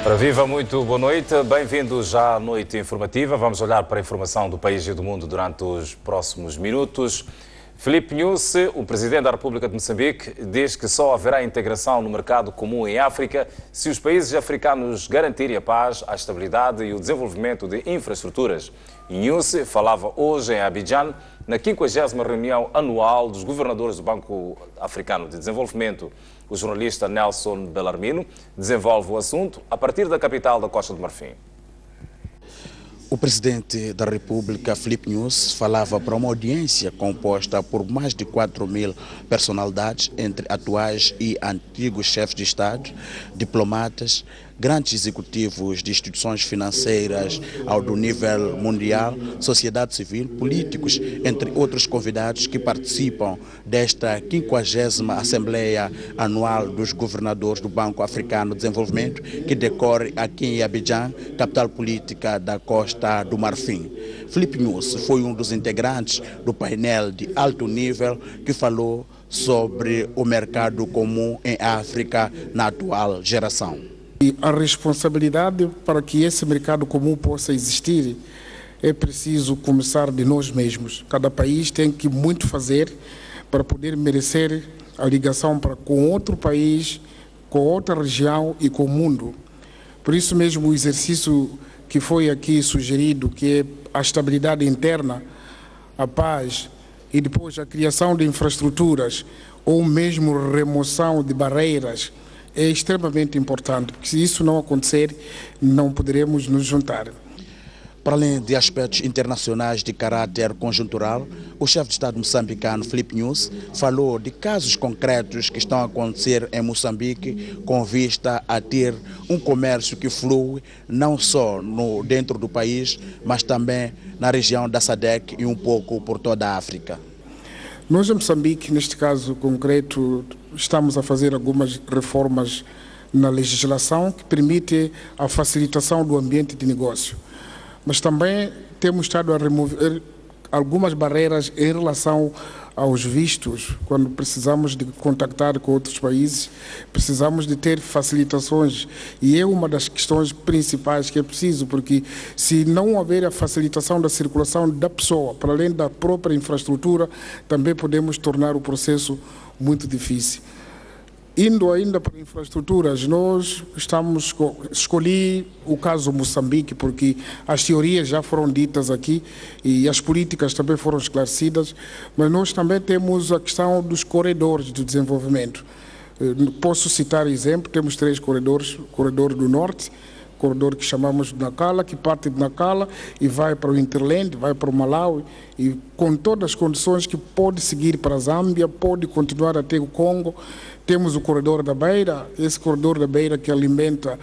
Ora, viva, muito boa noite, bem-vindos à noite informativa. Vamos olhar para a informação do país e do mundo durante os próximos minutos. Filipe Nyusi, o Presidente da República de Moçambique, diz que só haverá integração no mercado comum em África se os países africanos garantirem a paz, a estabilidade e o desenvolvimento de infraestruturas. Nyusi falava hoje em Abidjan, na 50ª reunião anual dos governadores do Banco Africano de Desenvolvimento. O jornalista Nelson Bellarmino desenvolve o assunto a partir da capital da Costa do Marfim. O Presidente da República, Filipe Nyusi, falava para uma audiência composta por mais de 4.000 personalidades, entre atuais e antigos chefes de Estado, diplomatas, grandes executivos de instituições financeiras ao do nível mundial, sociedade civil, políticos, entre outros convidados que participam desta 50ª Assembleia Anual dos Governadores do Banco Africano de Desenvolvimento, que decorre aqui em Abidjan, capital política da Costa do Marfim. Filipe Nyusi foi um dos integrantes do painel de alto nível que falou sobre o mercado comum em África na atual geração. E a responsabilidade para que esse mercado comum possa existir é preciso começar de nós mesmos. Cada país tem que muito fazer para poder merecer a ligação com outro país, com outra região e com o mundo. Por isso mesmo o exercício que foi aqui sugerido, que é a estabilidade interna, a paz e depois a criação de infraestruturas ou mesmo remoção de barreiras, é extremamente importante, porque se isso não acontecer, não poderemos nos juntar. Para além de aspectos internacionais de caráter conjuntural, o chefe de Estado moçambicano, Filipe Nyusi, falou de casos concretos que estão a acontecer em Moçambique com vista a ter um comércio que flui não só dentro do país, mas também na região da SADC e um pouco por toda a África. Nós em Moçambique, neste caso concreto, estamos a fazer algumas reformas na legislação que permite a facilitação do ambiente de negócio. Mas também temos estado a remover algumas barreiras em relação aos vistos. Quando precisamos de contactar com outros países, precisamos de ter facilitações. E é uma das questões principais que é preciso, porque se não houver a facilitação da circulação da pessoa, para além da própria infraestrutura, também podemos tornar o processo muito difícil. Indo ainda para infraestruturas, nós escolhi o caso Moçambique, porque as teorias já foram ditas aqui e as políticas também foram esclarecidas, mas nós também temos a questão dos corredores de desenvolvimento. Posso citar exemplo, temos 3 corredores: corredor do norte, corredor que chamamos de Nacala, que parte de Nacala e vai para o Interland, vai para o Malawi, e com todas as condições que pode seguir para a Zâmbia, pode continuar até o Congo. Temos o corredor da Beira, esse corredor da Beira que alimenta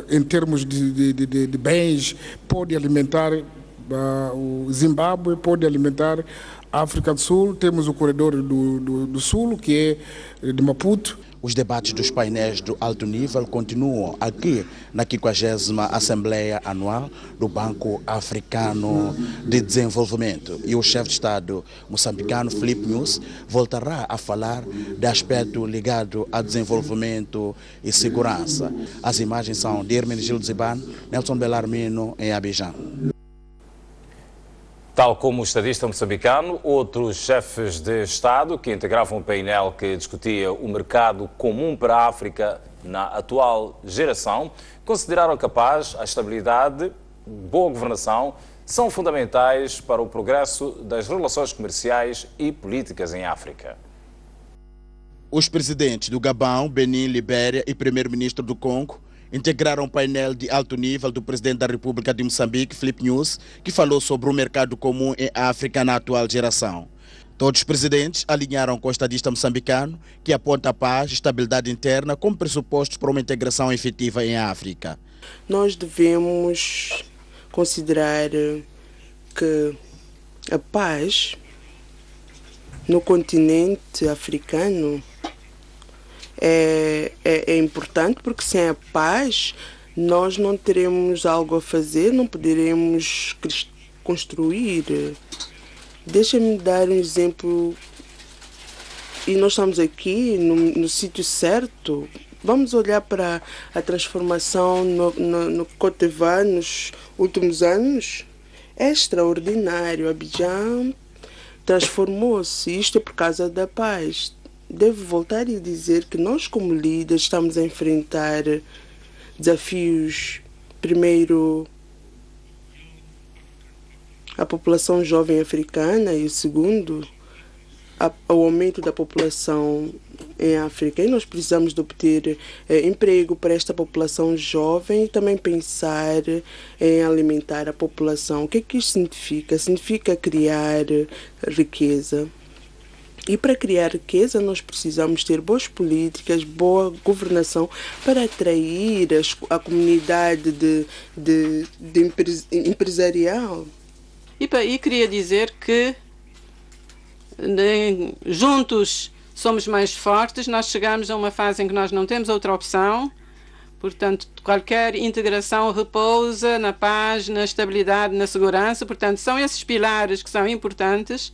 em termos de bens, pode alimentar o Zimbábue, pode alimentar a África do Sul. Temos o corredor do Sul, que é de Maputo. Os debates dos painéis do alto nível continuam aqui na 50ª Assembleia Anual do Banco Africano de Desenvolvimento. E o chefe de Estado moçambicano, Filipe Nyusi, voltará a falar de aspecto ligado a desenvolvimento e segurança. As imagens são de Hermenegildo Zibano, Nelson Bellarmino, em Abidjan. Tal como o estadista moçambicano, outros chefes de Estado que integravam um painel que discutia o mercado comum para a África na atual geração, consideraram que a paz, a estabilidade, boa governação são fundamentais para o progresso das relações comerciais e políticas em África. Os presidentes do Gabão, Benin, Libéria e primeiro-ministro do Congo integraram um painel de alto nível do Presidente da República de Moçambique, Filipe Nyusi, que falou sobre o mercado comum em África na atual geração. Todos os presidentes alinharam com o estadista moçambicano, que aponta a paz e estabilidade interna como pressupostos para uma integração efetiva em África. Nós devemos considerar que a paz no continente africano é importante, porque sem a paz nós não teremos algo a fazer, não poderemos construir. Deixa-me dar um exemplo, e nós estamos aqui no sítio certo, Vamos olhar para a transformação no Côte d'Ivoire nos últimos anos. É extraordinário. Abidjan transformou-se. Isto é por causa da paz. Devo voltar e dizer que nós, como líderes, estamos a enfrentar desafios. Primeiro, a população jovem africana, e o segundo, o aumento da população em África. E nós precisamos de obter emprego para esta população jovem e também pensar em alimentar a população. O que é que isso significa? Significa criar riqueza. E para criar riqueza nós precisamos ter boas políticas, boa governação para atrair a comunidade empresarial. E queria dizer que juntos somos mais fortes. Nós chegamos a uma fase em que nós não temos outra opção. Portanto, qualquer integração repousa na paz, na estabilidade, na segurança. Portanto, são esses pilares que são importantes.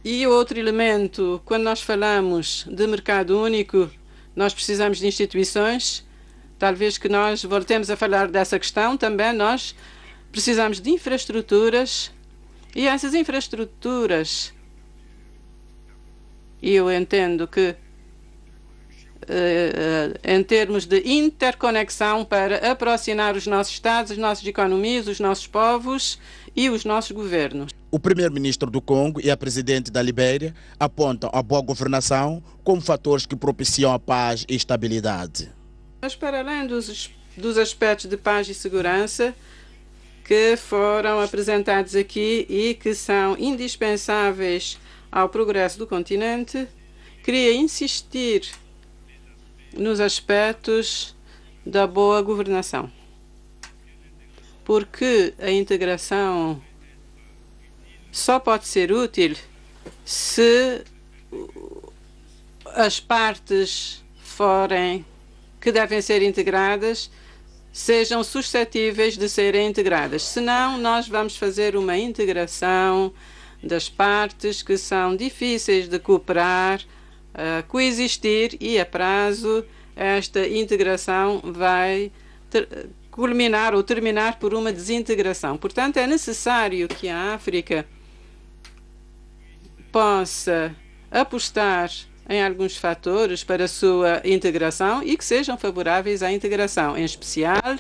E outro elemento, quando nós falamos de mercado único, nós precisamos de instituições. Talvez que nós voltemos a falar dessa questão também. Nós precisamos de infraestruturas. E essas infraestruturas, e eu entendo que em termos de interconexão para aproximar os nossos Estados, as nossas economias, os nossos povos e os nossos governos. O primeiro-ministro do Congo e a presidente da Libéria apontam a boa governação como fatores que propiciam a paz e estabilidade. Mas para além dos aspectos de paz e segurança que foram apresentados aqui e que são indispensáveis ao progresso do continente, queria insistir nos aspectos da boa governação. Porque a integração só pode ser útil se as partes que devem ser integradas sejam suscetíveis de serem integradas. Senão, nós vamos fazer uma integração das partes que são difíceis de cooperar, coexistir, e a prazo esta integração vai culminar ou terminar por uma desintegração. Portanto, é necessário que a África possa apostar em alguns fatores para a sua integração e que sejam favoráveis à integração, em especial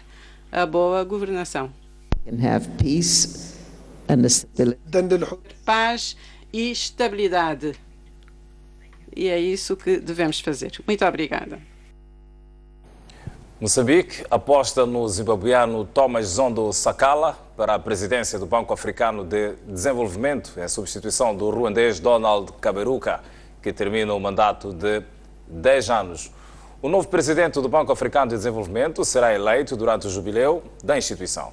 a boa governação. Paz e estabilidade. E é isso que devemos fazer. Muito obrigada. Moçambique aposta no zimbabuiano Thomas Zondo Sakala para a presidência do Banco Africano de Desenvolvimento, em substituição do ruandês Donald Kaberuka, que termina o mandato de 10 anos. O novo presidente do Banco Africano de Desenvolvimento será eleito durante o jubileu da instituição.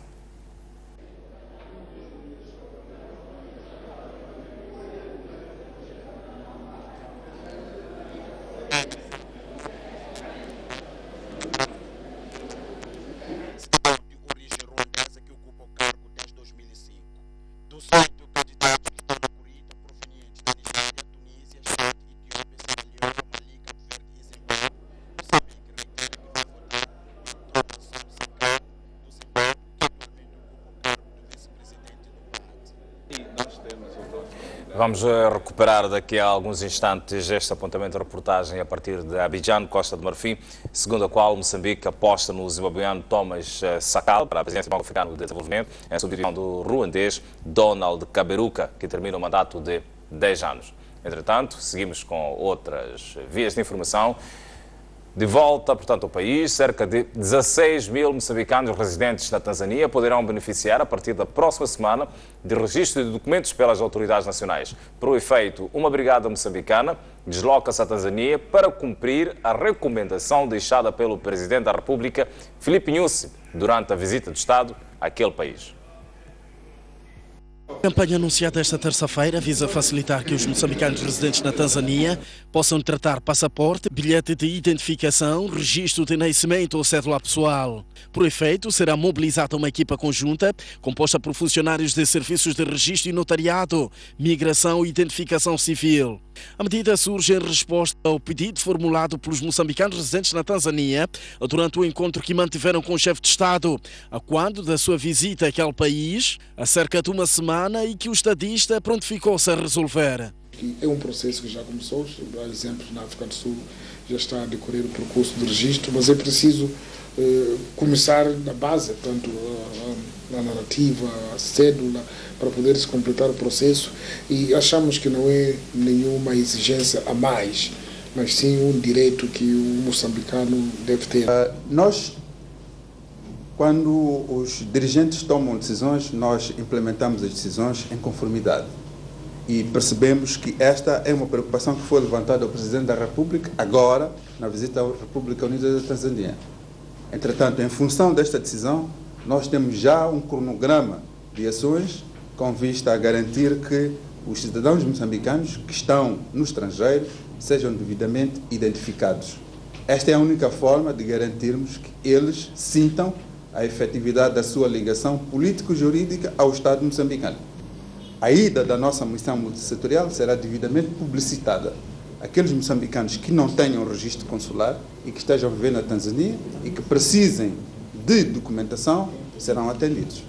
Vamos recuperar daqui a alguns instantes este apontamento de reportagem a partir de Abidjan, Costa de Marfim, segundo a qual Moçambique aposta no zimbabuiano Thomas Sakala para a presidência do Banco Africano de Desenvolvimento, em substituição do ruandês Donald Kaberuka, que termina o mandato de 10 anos. Entretanto, seguimos com outras vias de informação. De volta, portanto, ao país, cerca de 16 mil moçambicanos residentes na Tanzânia poderão beneficiar, a partir da próxima semana, de registro de documentos pelas autoridades nacionais. Por o efeito, uma brigada moçambicana desloca-se à Tanzânia para cumprir a recomendação deixada pelo Presidente da República, Filipe Nyusi, durante a visita de Estado àquele país. A campanha anunciada esta terça-feira visa facilitar que os moçambicanos residentes na Tanzânia possam tratar passaporte, bilhete de identificação, registro de nascimento ou cédula pessoal. Por efeito, será mobilizada uma equipa conjunta composta por funcionários de serviços de registro e notariado, migração e identificação civil. A medida surge em resposta ao pedido formulado pelos moçambicanos residentes na Tanzânia durante o encontro que mantiveram com o chefe de Estado, a quando da sua visita àquele país, há cerca de uma semana, e que o estadista prontificou-se a resolver. É um processo que já começou, há exemplos na África do Sul, já está a decorrer o percurso de registro, mas é preciso começar na base, tanto a narrativa, a cédula, para poder se completar o processo, e achamos que não é nenhuma exigência a mais, mas sim um direito que o moçambicano deve ter. Nós, quando os dirigentes tomam decisões, nós implementamos as decisões em conformidade. E percebemos que esta é uma preocupação que foi levantada ao Presidente da República agora, na visita à República Unida da Tanzânia. Entretanto, em função desta decisão, nós temos já um cronograma de ações com vista a garantir que os cidadãos moçambicanos que estão no estrangeiro sejam devidamente identificados. Esta é a única forma de garantirmos que eles sintam a efetividade da sua ligação político-jurídica ao Estado moçambicano. A ida da nossa missão multissetorial será devidamente publicitada. Aqueles moçambicanos que não tenham registro consular e que estejam a viver na Tanzânia e que precisem de documentação serão atendidos.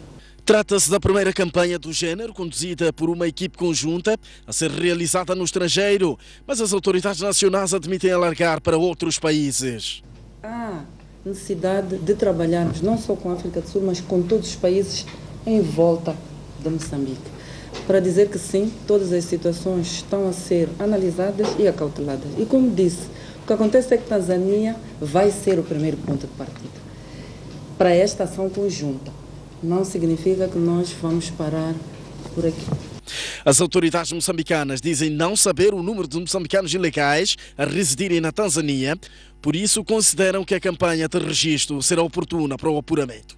Trata-se da primeira campanha do género conduzida por uma equipe conjunta a ser realizada no estrangeiro, mas as autoridades nacionais admitem alargar para outros países. Há necessidade de trabalharmos não só com a África do Sul, mas com todos os países em volta de Moçambique, para dizer que sim, todas as situações estão a ser analisadas e acauteladas. E como disse, o que acontece é que Tanzânia vai ser o primeiro ponto de partida para esta ação conjunta. Não significa que nós vamos parar por aqui. As autoridades moçambicanas dizem não saber o número de moçambicanos ilegais a residirem na Tanzânia, por isso consideram que a campanha de registro será oportuna para o apuramento.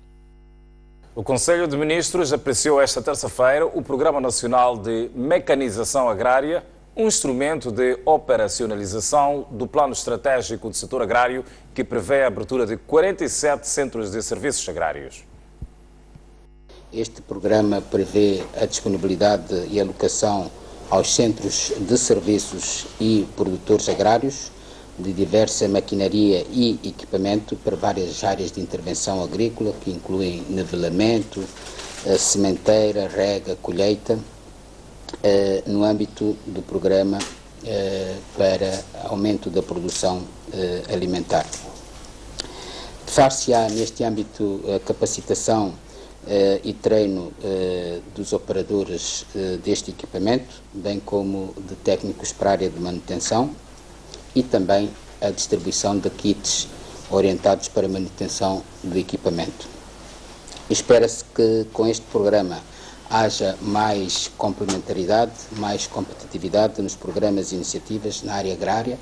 O Conselho de Ministros apreciou esta terça-feira o Programa Nacional de Mecanização Agrária, um instrumento de operacionalização do Plano Estratégico do Setor Agrário que prevê a abertura de 47 centros de serviços agrários. Este programa prevê a disponibilidade e alocação aos centros de serviços e produtores agrários de diversa maquinaria e equipamento para várias áreas de intervenção agrícola, que incluem nivelamento, sementeira, rega, colheita, no âmbito do programa para aumento da produção alimentar. Far-se-á neste âmbito a capacitação e treino dos operadores deste equipamento, bem como de técnicos para a área de manutenção, e também a distribuição de kits orientados para a manutenção do equipamento. Espera-se que com este programa haja mais complementaridade, mais competitividade nos programas e iniciativas na área agrária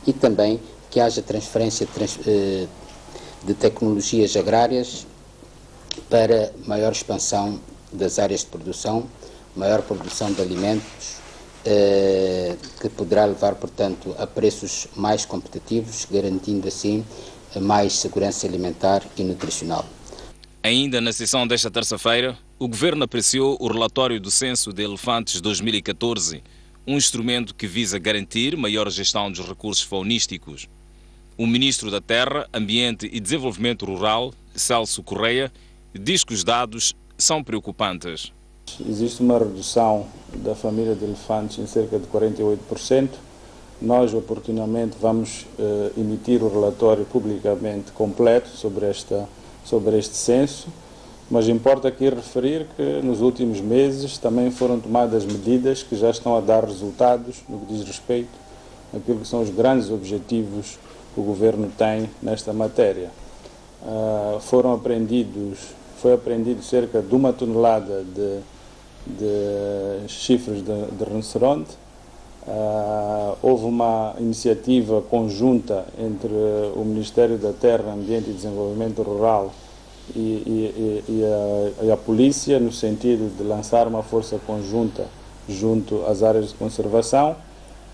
e também que haja transferência de tecnologias agrárias para maior expansão das áreas de produção, maior produção de alimentos, que poderá levar, portanto, a preços mais competitivos, garantindo assim mais segurança alimentar e nutricional. Ainda na sessão desta terça-feira, o Governo apreciou o relatório do Censo de Elefantes 2014, um instrumento que visa garantir maior gestão dos recursos faunísticos. O Ministro da Terra, Ambiente e Desenvolvimento Rural, Celso Correia, diz que os dados são preocupantes. Existe uma redução da família de elefantes em cerca de 48%. Nós, oportunamente, vamos emitir o relatório publicamente completo sobre este censo, mas importa aqui referir que nos últimos meses também foram tomadas medidas que já estão a dar resultados no que diz respeito àquilo que são os grandes objetivos que o Governo tem nesta matéria. Foi apreendido cerca de 1 tonelada de chifres de rinoceronte. Houve uma iniciativa conjunta entre o Ministério da Terra, Ambiente e Desenvolvimento Rural e a polícia, no sentido de lançar uma força conjunta junto às áreas de conservação.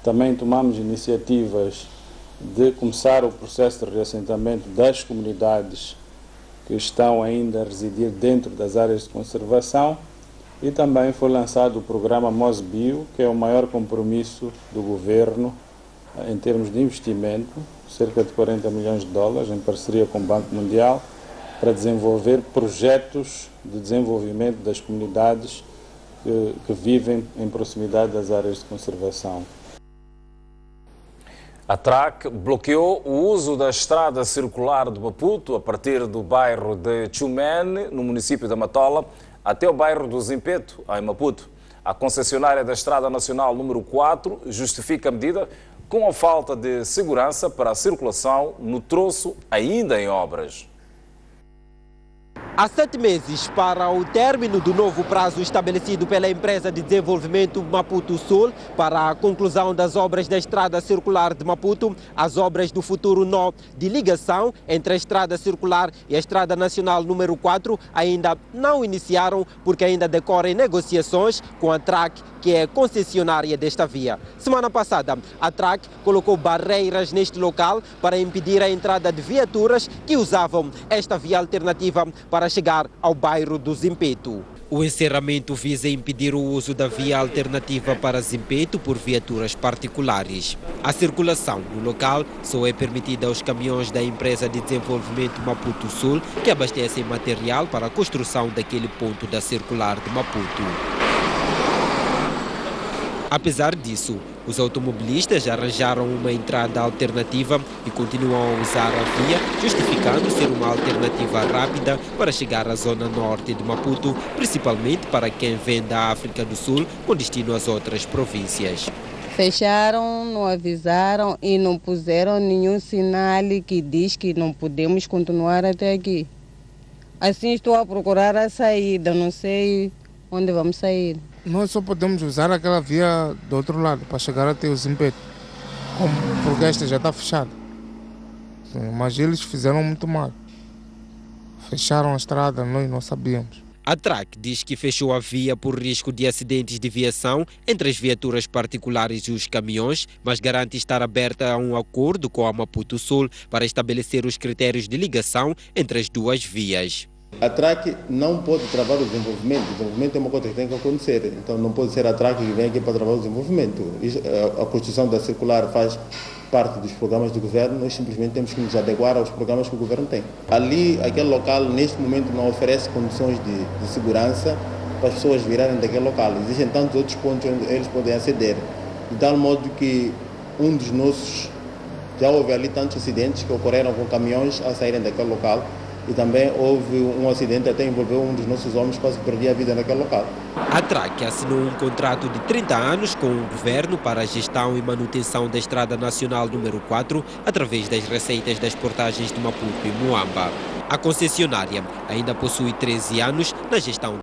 Também tomamos iniciativas de começar o processo de reassentamento das comunidades que estão ainda a residir dentro das áreas de conservação E também foi lançado o programa Mosbio, que é o maior compromisso do governo em termos de investimento, cerca de 40 milhões de dólares, em parceria com o Banco Mundial, para desenvolver projetos de desenvolvimento das comunidades que vivem em proximidade das áreas de conservação. A TRAC bloqueou o uso da estrada circular de Maputo a partir do bairro de Chumene, no município da Matola, até o bairro do Zimpeto, em Maputo. A concessionária da Estrada Nacional número 4 justifica a medida com a falta de segurança para a circulação no troço ainda em obras. Há 7 meses para o término do novo prazo estabelecido pela empresa de desenvolvimento Maputo Sul para a conclusão das obras da estrada circular de Maputo, as obras do futuro nó de ligação entre a estrada circular e a estrada nacional número 4 ainda não iniciaram porque ainda decorrem negociações com a TRAC, que é concessionária desta via. Semana passada, a TRAC colocou barreiras neste local para impedir a entrada de viaturas que usavam esta via alternativa para chegar ao bairro do Zimpeto. O encerramento visa impedir o uso da via alternativa para Zimpeto por viaturas particulares. A circulação no local só é permitida aos caminhões da empresa de desenvolvimento Maputo Sul, que abastecem material para a construção daquele ponto da circular de Maputo. Apesar disso, os automobilistas arranjaram uma entrada alternativa e continuam a usar a via, justificando ser uma alternativa rápida para chegar à zona norte de Maputo, principalmente para quem vem da África do Sul com destino às outras províncias. Fecharam, não avisaram e não puseram nenhum sinal que diz que não podemos continuar até aqui. Assim estou a procurar a saída, não sei onde vamos sair. Nós só podemos usar aquela via do outro lado para chegar até o Zimpeto, porque esta já está fechada. Mas eles fizeram muito mal. Fecharam a estrada, nós não sabíamos. A TRAC diz que fechou a via por risco de acidentes de viação entre as viaturas particulares e os caminhões, mas garante estar aberta a um acordo com a Maputo Sul para estabelecer os critérios de ligação entre as duas vias. A TRAC não pode travar o desenvolvimento é uma coisa que tem que acontecer, então não pode ser a TRAC que vem aqui para travar o desenvolvimento. A construção da circular faz parte dos programas do governo, nós simplesmente temos que nos adequar aos programas que o governo tem. Ali, aquele local, neste momento, não oferece condições de segurança para as pessoas virarem daquele local. Existem tantos outros pontos onde eles podem aceder, de tal modo que já houve ali tantos acidentes que ocorreram com caminhões a saírem daquele local. E também houve um acidente, até envolveu um dos nossos homens, quase perdia a vida naquele local. A TRAC assinou um contrato de 30 anos com o governo para a gestão e manutenção da Estrada Nacional número 4, através das receitas das portagens de Maputo e Moamba. A concessionária ainda possui 13 anos na gestão.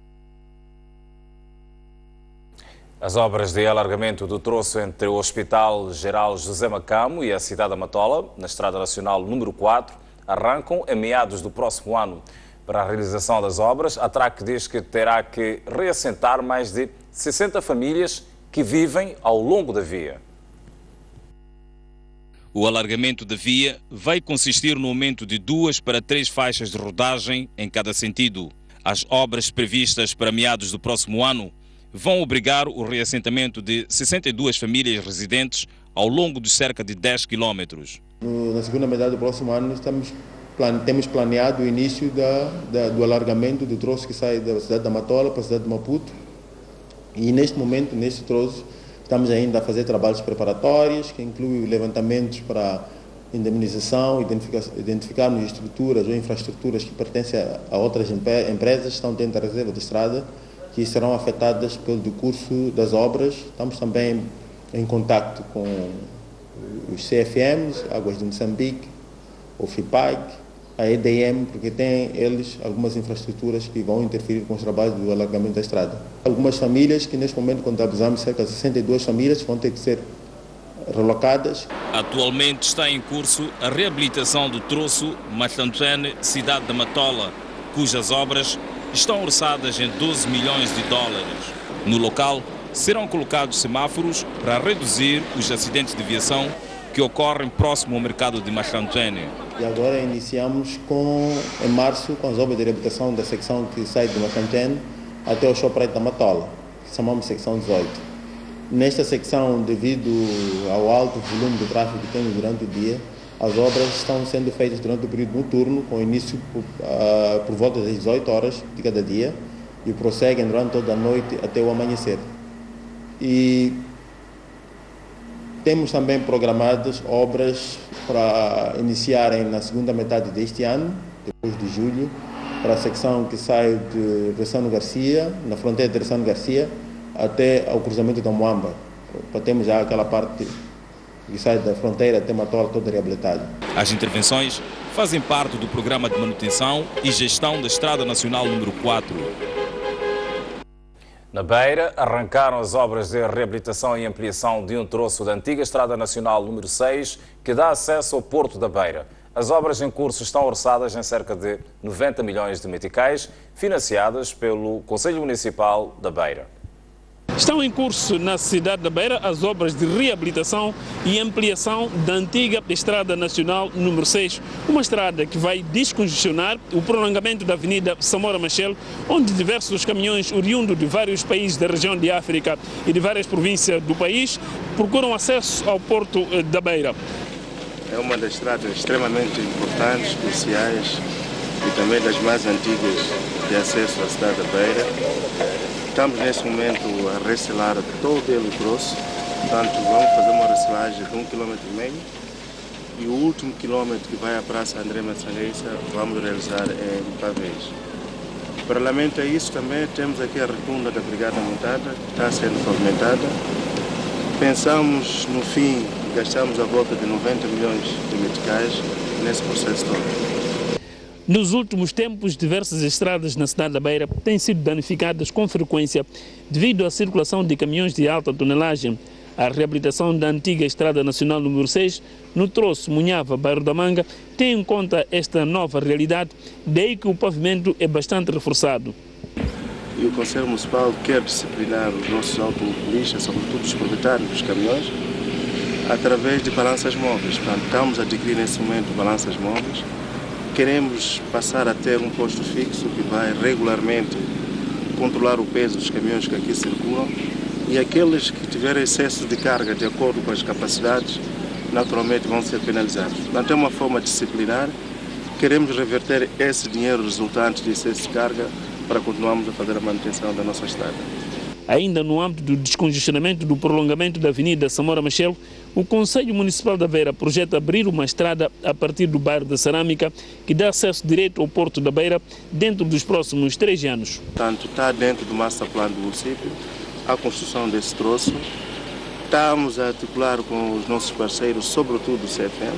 As obras de alargamento do troço entre o Hospital Geral José Macamo e a cidade da Matola, na Estrada Nacional número 4, arrancam em meados do próximo ano. Para a realização das obras, a TRAC diz que terá que reassentar mais de 60 famílias que vivem ao longo da via. O alargamento da via vai consistir no aumento de 2 para 3 faixas de rodagem em cada sentido. As obras previstas para meados do próximo ano vão obrigar o reassentamento de 62 famílias residentes ao longo de cerca de 10 quilômetros. Na segunda metade do próximo ano, temos planeado o início do alargamento do troço que sai da cidade da Matola para a cidade de Maputo. E neste momento, neste troço, estamos ainda a fazer trabalhos preparatórios, que incluem levantamentos para indemnização, identificarmos estruturas ou infraestruturas que pertencem a outras empresas que estão dentro da reserva de estrada, que serão afetadas pelo decurso das obras. Estamos também em contacto com os CFMs, Águas de Moçambique, o FIPAG, a EDM, porque têm eles algumas infraestruturas que vão interferir com os trabalhos do alargamento da estrada. Algumas famílias que neste momento contabilizamos cerca de 62 famílias vão ter que ser relocadas. Atualmente está em curso a reabilitação do troço Machantrene, cidade da Matola, cujas obras estão orçadas em 12 milhões de dólares. No local serão colocados semáforos para reduzir os acidentes de viação que ocorrem próximo ao mercado de Machantrene. E agora iniciamos em março com as obras de reabilitação da secção que sai de Machantrene até o Shoprite da Matola, que chamamos secção 18. Nesta secção, devido ao alto volume de tráfego que temos durante o dia, as obras estão sendo feitas durante o período noturno, com início por volta das 18 horas de cada dia e prosseguem durante toda a noite até o amanhecer. E temos também programadas obras para iniciarem na segunda metade deste ano, depois de julho, para a secção que sai de Ressano Garcia, na fronteira de Ressano Garcia, até ao cruzamento da Moamba. Temos já aquela parte que sai da fronteira até Matola toda reabilitada. As intervenções fazem parte do programa de manutenção e gestão da Estrada Nacional número 4. Na Beira, arrancaram as obras de reabilitação e ampliação de um troço da antiga Estrada Nacional número 6, que dá acesso ao Porto da Beira. As obras em curso estão orçadas em cerca de 90 milhões de meticais, financiadas pelo Conselho Municipal da Beira. Estão em curso na cidade da Beira as obras de reabilitação e ampliação da antiga Estrada Nacional número 6, uma estrada que vai descongestionar o prolongamento da Avenida Samora Machel, onde diversos caminhões oriundos de vários países da região de África e de várias províncias do país procuram acesso ao Porto da Beira. É uma das estradas extremamente importantes, cruciais e também das mais antigas de acesso à cidade da Beira. Estamos nesse momento a recelar todo ele o troço, portanto vamos fazer uma recelagem de 1,5 km e o último quilômetro que vai à Praça André Massareissa vamos realizar em pavês. Paralelamente a isso também temos aqui a rotunda da Brigada Montada, que está sendo pavimentada. Pensamos no fim, gastamos a volta de 90 milhões de meticais nesse processo todo. Nos últimos tempos, diversas estradas na cidade da Beira têm sido danificadas com frequência devido à circulação de caminhões de alta tonelagem. A reabilitação da antiga Estrada Nacional número 6, no troço Munhava, bairro da Manga, tem em conta esta nova realidade, daí que o pavimento é bastante reforçado. E o Conselho Municipal quer disciplinar os nossos automobilistas, sobretudo os proprietários dos caminhões, através de balanças móveis. Portanto, estamos a adquirir nesse momento balanças móveis. Queremos passar a ter um posto fixo que vai regularmente controlar o peso dos caminhões que aqui circulam e aqueles que tiverem excesso de carga de acordo com as capacidades, naturalmente vão ser penalizados. Portanto, é uma forma disciplinar. Queremos reverter esse dinheiro resultante de excesso de carga para continuarmos a fazer a manutenção da nossa estrada. Ainda no âmbito do descongestionamento do prolongamento da Avenida Samora Machel, o Conselho Municipal da Beira projeta abrir uma estrada a partir do bairro da Cerâmica, que dá acesso direto ao Porto da Beira dentro dos próximos 3 anos. Portanto, está dentro do master plan do município a construção desse troço. Estamos a articular com os nossos parceiros, sobretudo o CFM,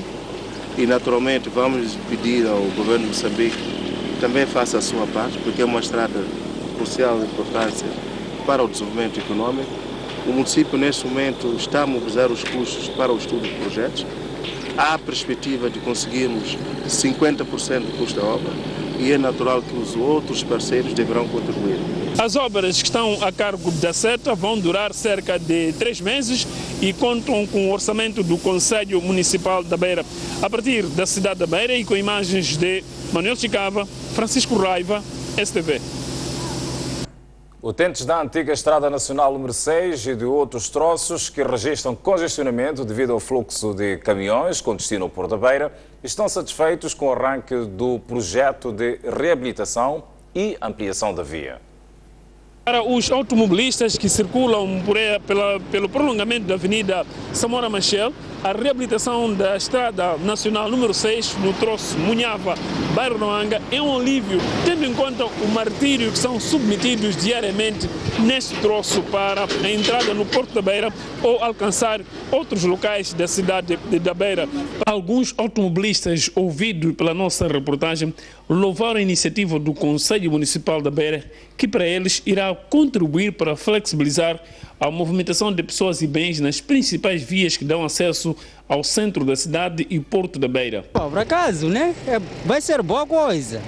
e naturalmente vamos pedir ao governo de Moçambique que também faça a sua parte, porque é uma estrada crucial de importância para o desenvolvimento econômico. O município, neste momento, está a mobilizar os custos para o estudo de projetos. Há a perspectiva de conseguirmos 50% do custo da obra e é natural que os outros parceiros deverão contribuir. As obras que estão a cargo da SETA vão durar cerca de 3 meses e contam com o orçamento do Conselho Municipal da Beira. A partir da cidade da Beira e com imagens de Manuel Chicava, Francisco Raiva, STV. Utentes da antiga Estrada Nacional número 6 e de outros troços que registram congestionamento devido ao fluxo de caminhões com destino ao Porto da Beira estão satisfeitos com o arranque do projeto de reabilitação e ampliação da via. Para os automobilistas que circulam pelo prolongamento da Avenida Samora Machel, a reabilitação da Estrada Nacional número 6, no troço Munhava, bairro da Manga, é um alívio, tendo em conta o martírio que são submetidos diariamente neste troço para a entrada no Porto da Beira ou alcançar outros locais da cidade da Beira. Alguns automobilistas ouvidos pela nossa reportagem louvaram a iniciativa do Conselho Municipal da Beira, que para eles irá contribuir para flexibilizar a movimentação de pessoas e bens nas principais vias que dão acesso ao centro da cidade e Porto da Beira. Por acaso, né? Vai ser boa coisa.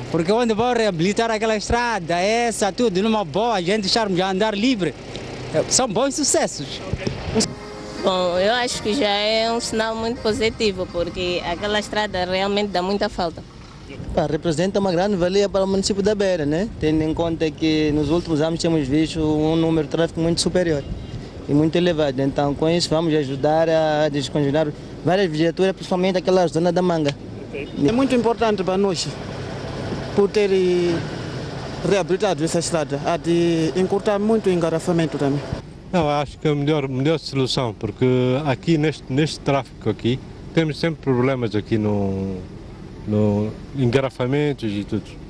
Porque onde vão reabilitar aquela estrada, essa, tudo numa boa, a gente estarmos a andar livre. São bons sucessos. Bom, eu acho que já é um sinal muito positivo, porque aquela estrada realmente dá muita falta. Representa uma grande valia para o município da Beira, né? Tendo em conta que nos últimos anos temos visto um número de tráfego muito superior e muito elevado. Então, com isso, vamos ajudar a descongestionar várias viaturas, principalmente aquela zona da Manga. É muito importante para nós por ter reabilitado essa estrada, há de encurtar muito o engarrafamento também. Eu acho que é a melhor solução, porque aqui neste tráfego aqui temos sempre problemas aqui no engarrafamentos e tudo.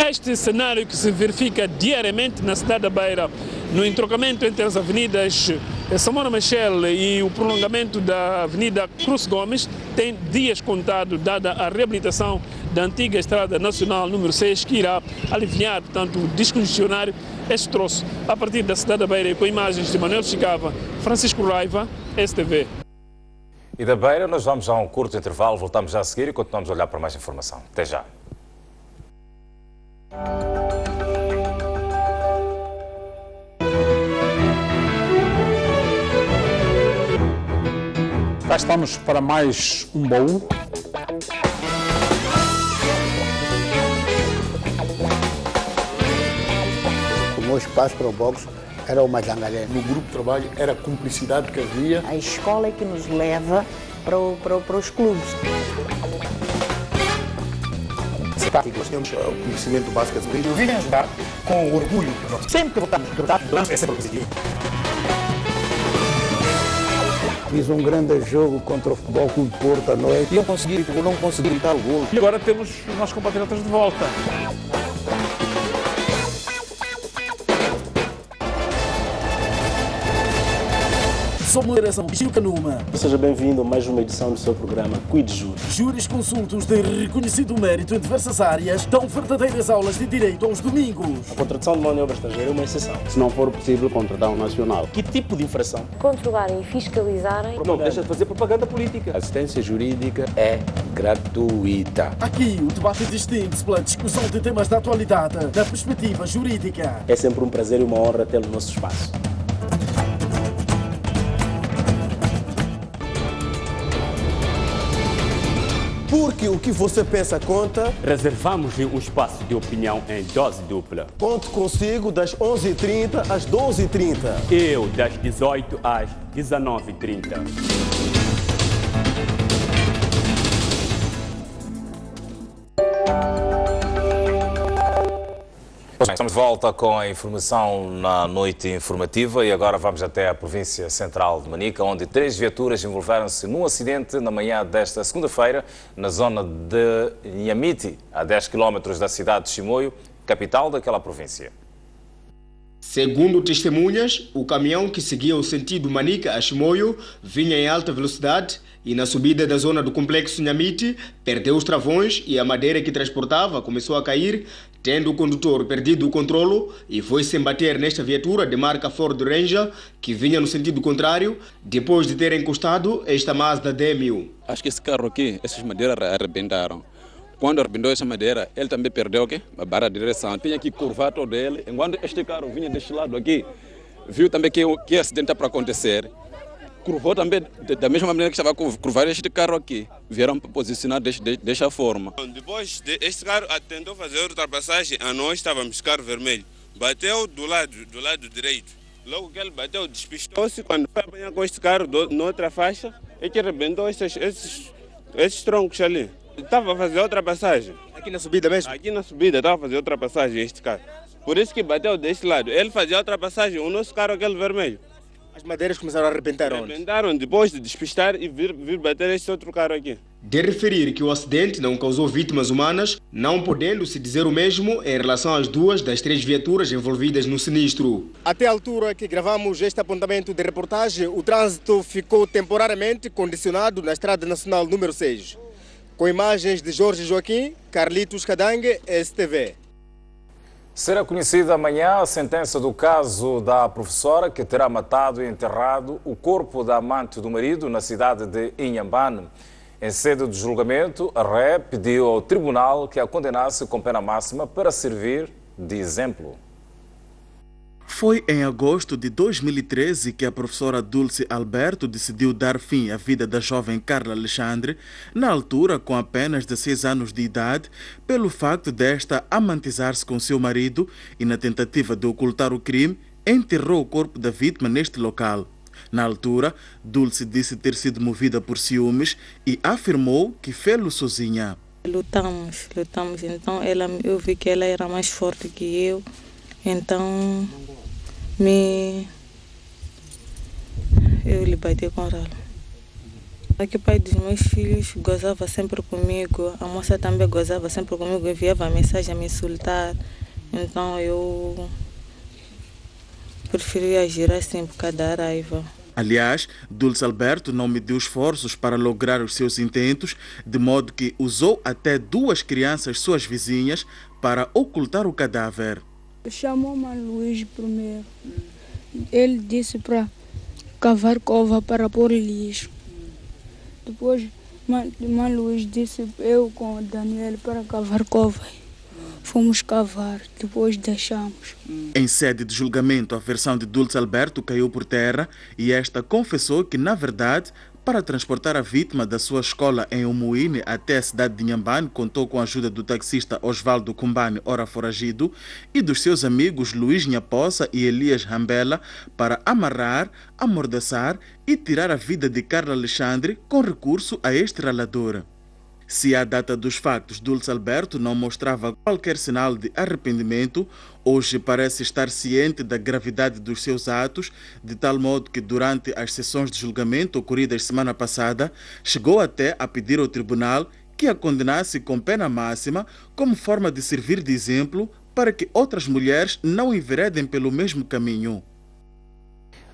Este cenário que se verifica diariamente na cidade da Beira, no entrocamento entre as avenidas Samora Machel e o prolongamento da Avenida Cruz Gomes, tem dias contado, dada a reabilitação da antiga Estrada Nacional número 6, que irá aliviar, portanto, descongestionar este troço. A partir da cidade da Beira, com imagens de Manuel Chicava, Francisco Raiva, STV. E da Beira nós vamos a um curto intervalo, voltamos já a seguir e continuamos a olhar para mais informação. Até já. Cá estamos para mais um baú. O meu espaço para o boxe era o Mazangalé. No grupo de trabalho era a cumplicidade que havia. A escola é que nos leva para os clubes. Nós temos o conhecimento básico de vida. Vêm ajudar com orgulho. Sempre que voltamos a derrotar, é sempre positivo. Fiz um grande jogo contra o Futebol Clube de Porto à noite. E eu não consegui tal gol. E agora temos os nossos compatriotas de volta. Sou moderação Chicanuma. Seja bem-vindo a mais uma edição do seu programa Cuide Júri. Júris consultos de reconhecido mérito em diversas áreas dão verdadeiras aulas de direito aos domingos. A contratação de mão de obra estrangeira é uma exceção. Se não for possível, contratar um nacional. Que tipo de infração? Controlarem e fiscalizarem. Não deixa de fazer propaganda política. A assistência jurídica é gratuita. Aqui o debate distingue-se pela discussão de temas da atualidade da perspectiva jurídica. É sempre um prazer e uma honra tê-lo no nosso espaço. Porque o que você pensa conta. Reservamos-lhe um espaço de opinião em dose dupla. Conto consigo das 11h30 às 12h30. Eu, das 18 às 19h30. Estamos de volta com a informação na noite informativa e agora vamos até a província central de Manica, onde 3 viaturas envolveram-se num acidente na manhã desta segunda-feira na zona de Inhamiti, a 10 km da cidade de Chimoio, capital daquela província. Segundo testemunhas, o caminhão que seguia o sentido Manica a Chimoio vinha em alta velocidade e na subida da zona do complexo Inhamiti perdeu os travões e a madeira que transportava começou a cair, tendo o condutor perdido o controlo e foi-se embater nesta viatura de marca Ford Ranger que vinha no sentido contrário, depois de ter encostado esta Mazda D1000. Acho que esse carro aqui, essas madeiras arrebentaram. Quando arrebentou essa madeira, ele também perdeu a barra de direção. Tinha que curvar todo ele. Enquanto este carro vinha deste lado aqui, viu também que acidente está para acontecer. Curvou também da mesma maneira que estava a curvar este carro aqui. Vieram para posicionar desta forma. Depois este carro tentou fazer ultrapassagem, a nós estávamos carro vermelho. Bateu do lado direito. Logo que ele bateu, despistou-se. Quando foi apanhar com este carro noutra faixa, é que arrebentou esses troncos ali. Estava a fazer ultrapassagem. Aqui na subida mesmo? Aqui na subida estava a fazer ultrapassagem este carro. Por isso que bateu deste lado. Ele fazia ultrapassagem, o nosso carro aquele vermelho. As madeiras começaram a arrebentar onde? Arrebentaram depois de despistar e vir bater este outro carro aqui. De referir que o acidente não causou vítimas humanas, não podendo se dizer o mesmo em relação às 2 das 3 viaturas envolvidas no sinistro. Até a altura que gravamos este apontamento de reportagem, o trânsito ficou temporariamente condicionado na Estrada Nacional número 6. Com imagens de Jorge Joaquim, Carlitos Cadangue, STV. Será conhecida amanhã a sentença do caso da professora que terá matado e enterrado o corpo da amante do marido na cidade de Inhambane. Em sede de julgamento, a RE pediu ao tribunal que a condenasse com pena máxima para servir de exemplo. Foi em agosto de 2013 que a professora Dulce Alberto decidiu dar fim à vida da jovem Carla Alexandre, na altura com apenas 16 anos de idade, pelo facto desta amantizar-se com seu marido e, na tentativa de ocultar o crime, enterrou o corpo da vítima neste local. Na altura, Dulce disse ter sido movida por ciúmes e afirmou que fê-lo sozinha. Lutamos. Então eu vi que ela era mais forte que eu. Então eu lhe bati com ela. O pai dos meus filhos gozava sempre comigo, a moça também gozava sempre comigo, enviava mensagem a me insultar. Então eu preferi agir assim por causa da raiva. Aliás, Dulce Alberto não mediu esforços para lograr os seus intentos, de modo que usou até 2 crianças suas vizinhas para ocultar o cadáver. Chamou-me Luís primeiro. Ele disse para cavar cova para pôr lixo. Depois, Luís disse eu com o Daniel para cavar cova. Fomos cavar, depois deixamos. Em sede de julgamento, a versão de Dulce Alberto caiu por terra e esta confessou que, na verdade, para transportar a vítima da sua escola em Umuine até a cidade de Inhambane, contou com a ajuda do taxista Osvaldo Kumbane, ora foragido, e dos seus amigos Luís Nhaposa e Elias Rambela para amarrar, amordaçar e tirar a vida de Carla Alexandre com recurso a este ralador. Se à data dos factos Dulce Alberto não mostrava qualquer sinal de arrependimento, hoje parece estar ciente da gravidade dos seus atos, de tal modo que durante as sessões de julgamento ocorridas semana passada, chegou até a pedir ao tribunal que a condenasse com pena máxima como forma de servir de exemplo para que outras mulheres não enveredem pelo mesmo caminho.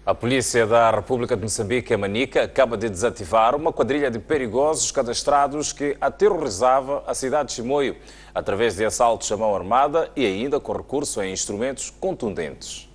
A polícia da República de Moçambique, em Manica, acaba de desativar uma quadrilha de perigosos cadastrados que aterrorizava a cidade de Chimoio, através de assaltos à mão armada e ainda com recurso a instrumentos contundentes.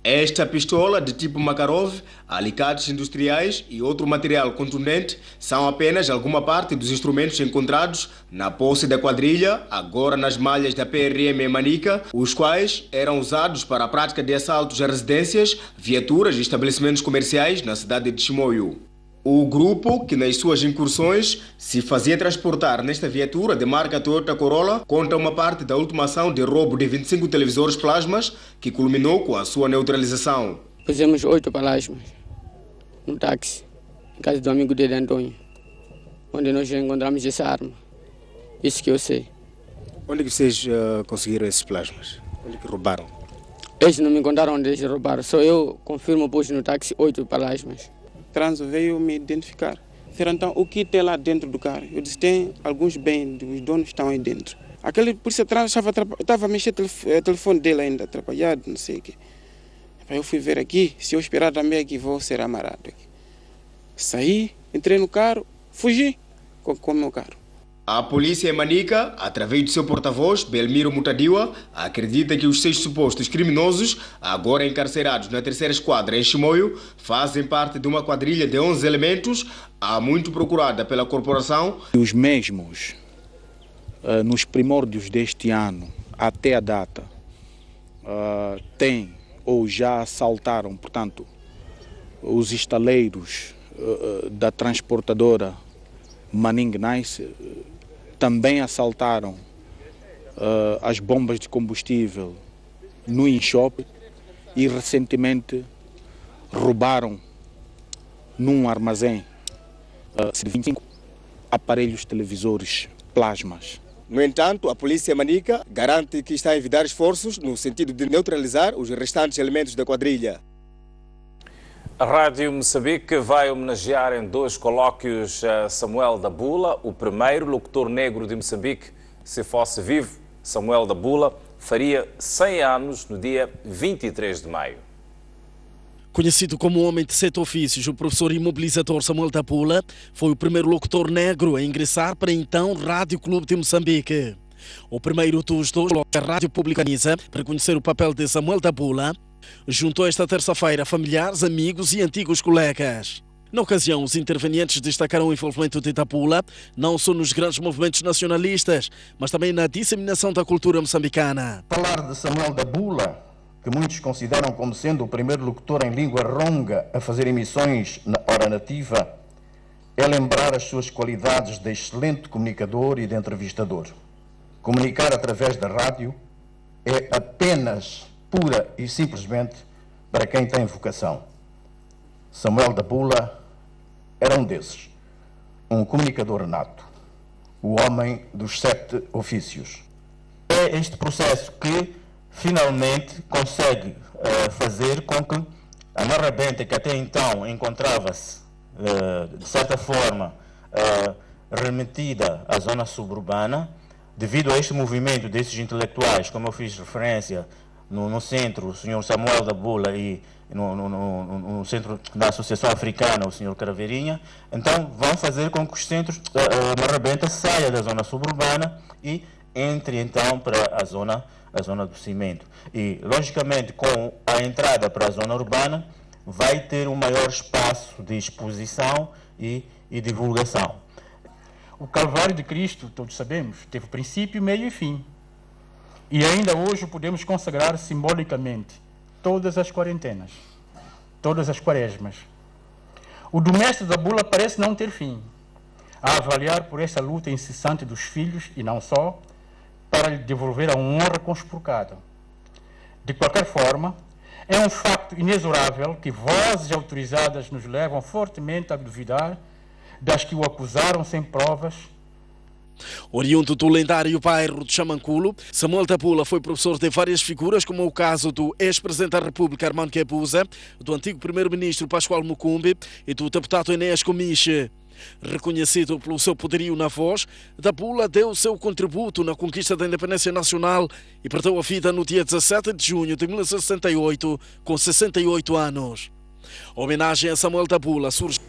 Esta pistola de tipo Makarov, alicates industriais e outro material contundente são apenas alguma parte dos instrumentos encontrados na posse da quadrilha, agora nas malhas da PRM em Manica, os quais eram usados para a prática de assaltos a residências, viaturas e estabelecimentos comerciais na cidade de Chimoio. O grupo, que nas suas incursões se fazia transportar nesta viatura de marca Toyota Corolla, conta uma parte da última ação de roubo de 25 televisores plasmas, que culminou com a sua neutralização. Pusemos 8 plasmas no táxi, em casa do amigo dele, Antônio, onde nós encontramos essa arma. Isso que eu sei. Onde que vocês conseguiram esses plasmas? Onde que roubaram? Eles não me contaram onde eles roubaram, só eu confirmo, pus no táxi 8 plasmas. Trans veio me identificar. Disseram, então, o que tem lá dentro do carro? Eu disse, tem alguns bens, os donos estão aí dentro. Aquele polícia trans estava a mexer o telefone dele ainda, atrapalhado, não sei o quê. Eu fui ver aqui, se eu esperar também aqui, vou ser amarrado aqui. Saí, entrei no carro, fugi com o meu carro. A polícia em Manica, através do seu porta-voz, Belmiro Mutadiwa, acredita que os 6 supostos criminosos, agora encarcerados na 3ª esquadra em Chimoio, fazem parte de uma quadrilha de 11 elementos, há muito procurada pela corporação. Os mesmos, nos primórdios deste ano, até a data, têm ou já assaltaram, portanto, os estaleiros da transportadora Manning Nice, também assaltaram as bombas de combustível no InShop e recentemente roubaram num armazém 25 aparelhos televisores plasmas. No entanto, a polícia Manica garante que está a envidar esforços no sentido de neutralizar os restantes elementos da quadrilha. A Rádio Moçambique vai homenagear em 2 colóquios Samuel da Bula, o primeiro locutor negro de Moçambique. Se fosse vivo, Samuel da Bula faria 100 anos no dia 23 de maio. Conhecido como homem de 7 ofícios, o professor imobilizador Samuel da Bula foi o primeiro locutor negro a ingressar para então Rádio Clube de Moçambique. O primeiro dos 2 que a Rádio Pública organiza para conhecer o papel de Samuel da Bula juntou esta terça-feira familiares, amigos e antigos colegas. Na ocasião, os intervenientes destacaram o envolvimento de da Bula não só nos grandes movimentos nacionalistas, mas também na disseminação da cultura moçambicana. Falar de Samuel da Bula que muitos consideram como sendo o primeiro locutor em língua ronga a fazer emissões na hora nativa, é lembrar as suas qualidades de excelente comunicador e de entrevistador. Comunicar através da rádio é apenas, pura e simplesmente, para quem tem vocação. Samuel da Bula era um desses, um comunicador nato, o homem dos 7 ofícios. É este processo que finalmente consegue fazer com que a Marrabenta, que até então encontrava-se, de certa forma, remetida à zona suburbana, devido a este movimento desses intelectuais, como eu fiz referência, no centro, o Sr. Samuel da Bula, e no centro da Associação Africana, o Sr. Caraveirinha, então vão fazer com que os centros, a Marrabenta saia da zona suburbana e entre então para a zona do cimento. E, logicamente, com a entrada para a zona urbana, vai ter um maior espaço de exposição e divulgação. O Calvário de Cristo, todos sabemos, teve princípio, meio e fim. E ainda hoje podemos consagrar simbolicamente todas as quarentenas, todas as quaresmas. O do Mestre da Bula parece não ter fim, a avaliar por essa luta incessante dos filhos, e não só, para lhe devolver a honra conspurcada. De qualquer forma, é um facto inexorável que vozes autorizadas nos levam fortemente a duvidar das que o acusaram sem provas. Oriundo do lendário bairro de Chamanculo, Samuel da Bula foi professor de várias figuras, como o caso do ex-presidente da República Armando Guebuza, do antigo primeiro-ministro Pascoal Mucumbi e do deputado Enéas Comiche. Reconhecido pelo seu poderio na voz, da Bula deu seu contributo na conquista da independência nacional e perdeu a vida no dia 17 de junho de 1968, com 68 anos. A homenagem a Samuel da Bula surge.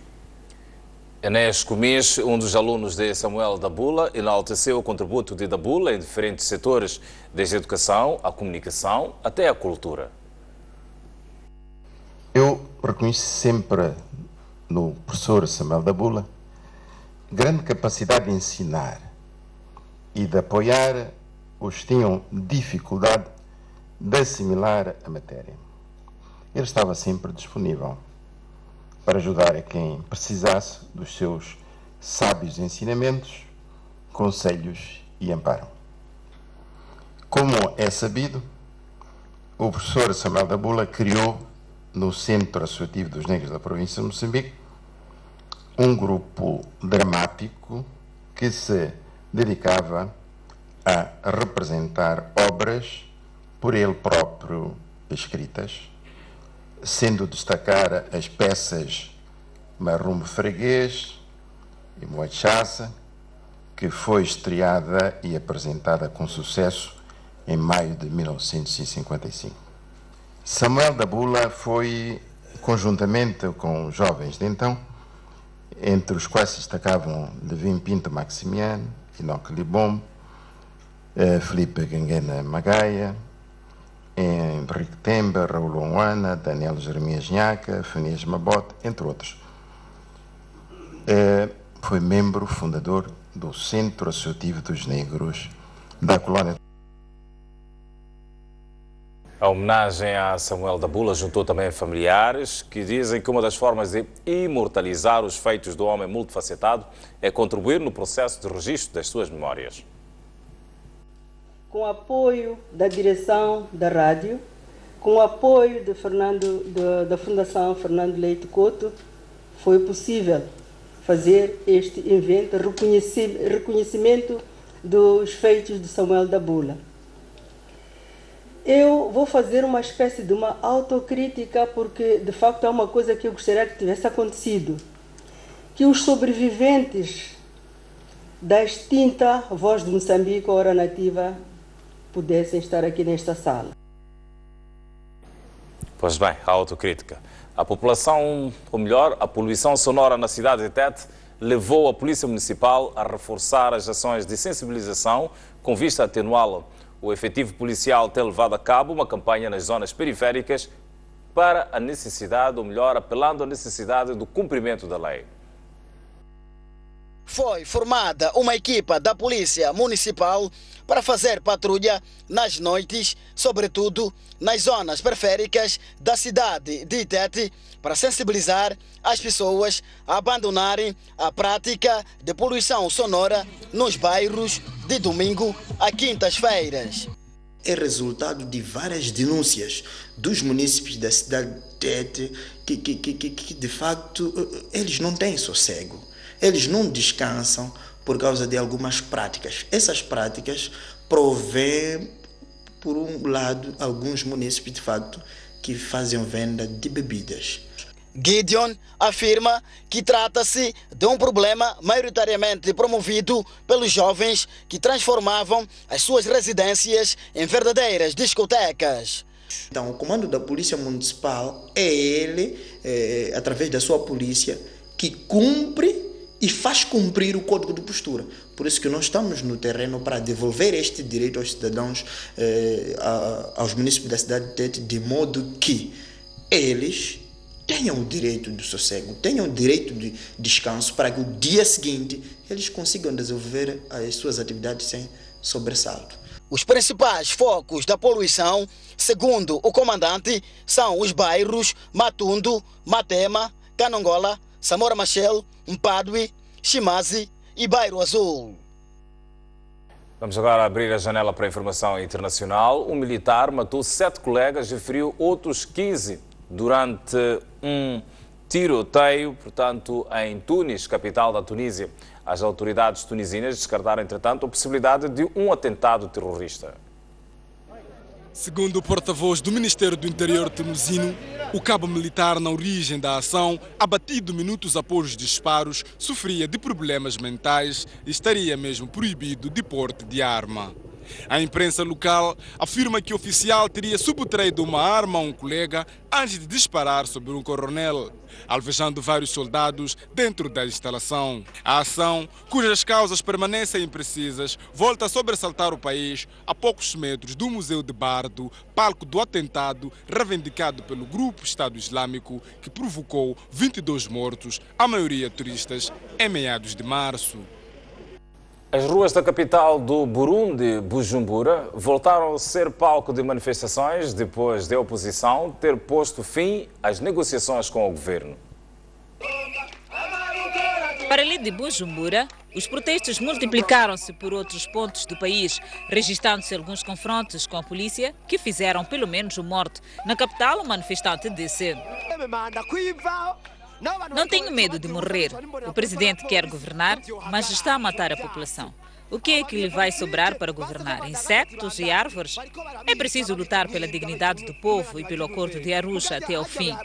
Enéas Comiche, um dos alunos de Samuel da Bula, enalteceu o contributo de da Bula em diferentes setores, desde a educação, a comunicação até a cultura. Eu reconheço sempre no professor Samuel da Bula grande capacidade de ensinar e de apoiar os que tinham dificuldade de assimilar a matéria. Ele estava sempre disponível para ajudar a quem precisasse dos seus sábios ensinamentos, conselhos e amparo. Como é sabido, o professor Samuel da Bula criou no Centro Associativo dos Negros da Província de Moçambique um grupo dramático que se dedicava a representar obras por ele próprio escritas, sendo destacar as peças Marrume Freguês e Moachaça, que foi estreada e apresentada com sucesso em maio de 1955. Samuel da Bula foi, conjuntamente com jovens de então, entre os quais se destacavam Levin Pinto Maximiano, Enoque Libom, Felipe Ganguena Magaia, Henrique Temba, Raul Onwana, Daniel Jeremias Nhaca, Fanias Mabote, entre outros. Foi membro fundador do Centro Associativo dos Negros da Colónia. A homenagem a Samuel da Bula juntou também familiares que dizem que uma das formas de imortalizar os feitos do homem multifacetado é contribuir no processo de registro das suas memórias. Com o apoio da direção da rádio, com o apoio da Fundação Fernando Leite Couto, foi possível fazer este evento, reconhecimento dos feitos de Samuel da Bula. Eu vou fazer uma espécie de uma autocrítica, porque de facto é uma coisa que eu gostaria que tivesse acontecido. Que os sobreviventes da extinta Voz de Moçambique, Hora Nativa, pudessem estar aqui nesta sala. Pois bem, a autocrítica. A população, ou melhor, a poluição sonora na cidade de Tete levou a Polícia Municipal a reforçar as ações de sensibilização com vista a atenuá-la. O efetivo policial tem levado a cabo uma campanha nas zonas periféricas para a necessidade, ou melhor, apelando à necessidade do cumprimento da lei. foi formada uma equipa da Polícia Municipal para fazer patrulha nas noites, sobretudo nas zonas periféricas da cidade de Tete, para sensibilizar as pessoas a abandonarem a prática de poluição sonora nos bairros de domingo a quintas-feiras. É resultado de várias denúncias dos munícipes da cidade de Tete que de facto eles não têm sossego, eles não descansam por causa de algumas práticas. Essas práticas provêm, por um lado, alguns munícipes de facto que fazem venda de bebidas. Gideon afirma que trata-se de um problema maioritariamente promovido pelos jovens que transformavam as suas residências em verdadeiras discotecas. Então, o comando da Polícia Municipal é ele, através da sua polícia, que cumpre e faz cumprir o Código de Postura. Por isso que nós estamos no terreno para devolver este direito aos cidadãos, aos munícipes da cidade de Tete, de modo que eles tenham o direito do sossego, tenham o direito de descanso, para que o dia seguinte eles consigam desenvolver as suas atividades sem sobressalto. Os principais focos da poluição, segundo o comandante, são os bairros Matundo, Matema, Canongola, Samora Machel, Mpadue, Chimazi e Bairro Azul. Vamos agora abrir a janela para a informação internacional. Um militar matou 7 colegas e feriu outros 15 durante um tiroteio, portanto, em Tunis, capital da Tunísia. As autoridades tunisinas descartaram, entretanto, a possibilidade de um atentado terrorista. Segundo o porta-voz do Ministério do Interior tunisino, o cabo militar na origem da ação, abatido minutos após os disparos, sofria de problemas mentais e estaria mesmo proibido de porte de arma. A imprensa local afirma que o oficial teria subtraído uma arma a um colega antes de disparar sobre um coronel, alvejando vários soldados dentro da instalação. A ação, cujas causas permanecem imprecisas, volta a sobressaltar o país a poucos metros do Museu de Bardo, palco do atentado reivindicado pelo grupo Estado Islâmico que provocou 22 mortos, a maioria turistas, em meados de março. As ruas da capital do Burundi, Bujumbura, voltaram a ser palco de manifestações depois da oposição ter posto fim às negociações com o governo. Para além de Bujumbura, os protestos multiplicaram-se por outros pontos do país, registrando-se alguns confrontos com a polícia que fizeram pelo menos um morto. Na capital, o manifestante disse: "Não tenho medo de morrer. O presidente quer governar, mas está a matar a população. O que é que lhe vai sobrar para governar? Insectos e árvores? É preciso lutar pela dignidade do povo e pelo acordo de Arusha até ao fim."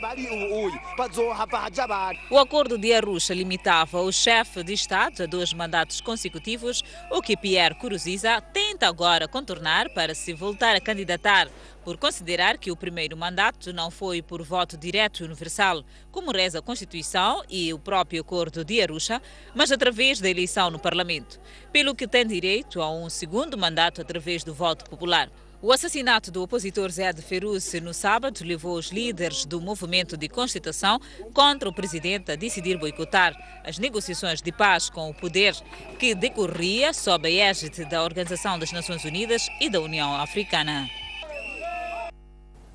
O acordo de Arusha limitava o chefe de Estado a 2 mandatos consecutivos, o que Pierre Nkurunziza tenta agora contornar para se voltar a candidatar, por considerar que o primeiro mandato não foi por voto direto e universal, como reza a Constituição e o próprio acordo de Arusha, mas através da eleição no Parlamento, pelo que tem direito a um segundo mandato através do voto popular. O assassinato do opositor Zed Feruz no sábado levou os líderes do movimento de constituição contra o presidente a decidir boicotar as negociações de paz com o poder que decorria sob a égide da Organização das Nações Unidas e da União Africana.